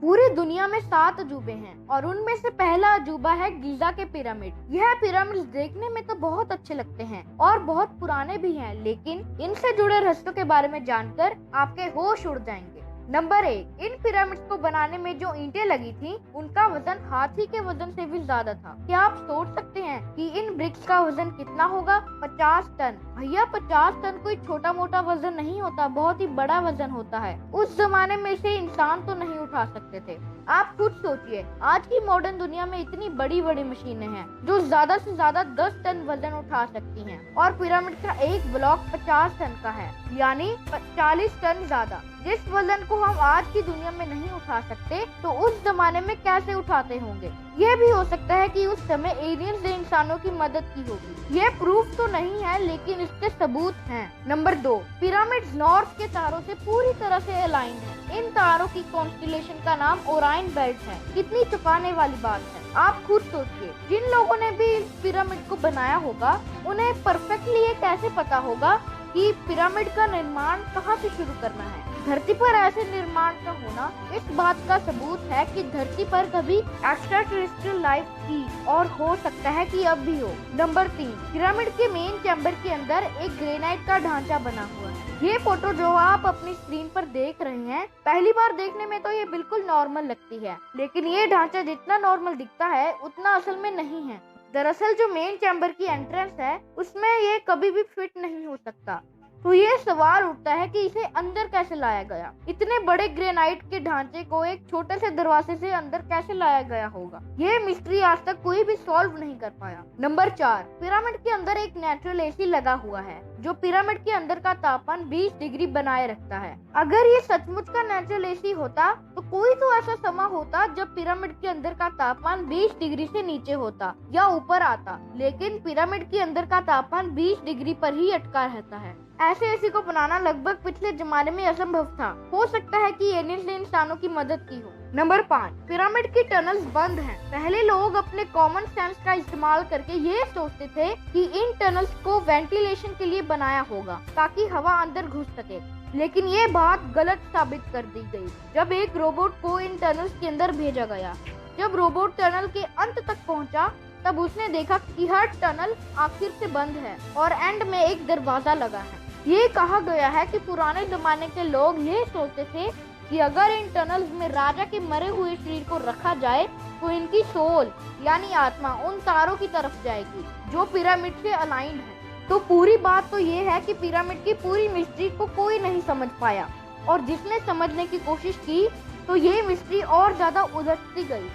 पूरी दुनिया में 7 अजूबे हैं और उनमें से पहला अजूबा है गिज़ा के पिरामिड। यह पिरामिड देखने में तो बहुत अच्छे लगते हैं और बहुत पुराने भी हैं, लेकिन इनसे जुड़े रहस्यों के बारे में जानकर आपके होश उड़ जाएंगे। नंबर 1, इन पिरामिड्स को बनाने में जो ईंटें लगी थी उनका वजन हाथी के वजन से भी ज्यादा था। क्या आप सोच सकते हैं कि इन ब्रिक्स का वजन कितना होगा? 50 टन। भैया 50 टन कोई छोटा मोटा वजन नहीं होता, बहुत ही बड़ा वजन होता है। उस जमाने में इसे इंसान तो नहीं उठा सकते थे। आप खुद सोचिए, आज की मॉडर्न दुनिया में इतनी बड़ी बड़ी मशीनें हैं जो ज्यादा से ज्यादा 10 टन वजन उठा सकती हैं और पिरामिड का एक ब्लॉक 50 टन का है, यानी 40 टन ज्यादा। जिस वजन को हम आज की दुनिया में नहीं उठा सकते तो उस जमाने में कैसे उठाते होंगे? यह भी हो सकता है कि उस समय एलियंस ने इंसानों की मदद की होगी। यह प्रूफ तो नहीं है, लेकिन इसके सबूत हैं। नंबर 2, पिरामिड्स नॉर्थ के तारों से पूरी तरह से अलाइंड हैं। इन तारों की कॉन्स्टेलेशन का नाम ओराइन बेल्ट है। कितनी चौंकाने वाली बात है। आप खुद सोचिए, जिन लोगों ने भी इस पिरामिड को बनाया होगा उन्हें परफेक्टली ये कैसे पता होगा कि पिरामिड का निर्माण कहाँ से शुरू करना है। धरती पर ऐसे निर्माण का होना इस बात का सबूत है कि धरती पर कभी एक्स्ट्रा टेरेस्ट्रियल लाइफ थी और हो सकता है कि अब भी हो। नंबर 3, पिरामिड के मेन चैम्बर के अंदर एक ग्रेनाइट का ढांचा बना हुआ है। ये फोटो जो आप अपनी स्क्रीन पर देख रहे हैं, पहली बार देखने में तो ये बिल्कुल नॉर्मल लगती है, लेकिन ये ढांचा जितना नॉर्मल दिखता है उतना असल में नहीं है। दरअसल जो मेन चैम्बर की एंट्रेंस है उसमें ये कभी भी फिट नहीं हो सकता। तो ये सवाल उठता है कि इसे अंदर कैसे लाया गया। इतने बड़े ग्रेनाइट के ढांचे को एक छोटे से दरवाजे से अंदर कैसे लाया गया होगा, ये मिस्ट्री आज तक कोई भी सॉल्व नहीं कर पाया। नंबर 4, पिरामिड के अंदर एक नेचुरल एसी लगा हुआ है जो पिरामिड के अंदर का तापमान 20 डिग्री बनाए रखता है। अगर ये सचमुच का नेचुरल एसी होता तो कोई तो ऐसा समय होता जब पिरामिड के अंदर का तापमान 20 डिग्री से नीचे होता या ऊपर आता, लेकिन पिरामिड के अंदर का तापमान 20 डिग्री पर ही अटका रहता है। ऐसे एसी को बनाना लगभग पिछले जमाने में असंभव था। हो सकता है कि एलियंस ने इंसानों की मदद की हो। नंबर 5, पिरामिड की टनल्स बंद हैं। पहले लोग अपने कॉमन सेंस का इस्तेमाल करके ये सोचते थे कि इन टनल्स को वेंटिलेशन के लिए बनाया होगा ताकि हवा अंदर घुस सके, लेकिन ये बात गलत साबित कर दी गई जब एक रोबोट को इन टनल्स के अंदर भेजा गया। जब रोबोट टनल के अंत तक पहुंचा तब उसने देखा कि हर टनल आखिर से बंद है और एंड में एक दरवाजा लगा है। ये कहा गया है कि पुराने जमाने के लोग ये सोचते थे कि अगर इन टनल्स में राजा के मरे हुए शरीर को रखा जाए तो इनकी सोल यानी आत्मा उन तारों की तरफ जाएगी जो पिरामिड से अलाइंड है। तो पूरी बात तो ये है कि पिरामिड की पूरी मिस्ट्री को कोई नहीं समझ पाया और जिसने समझने की कोशिश की तो ये मिस्ट्री और ज्यादा उलझती गई।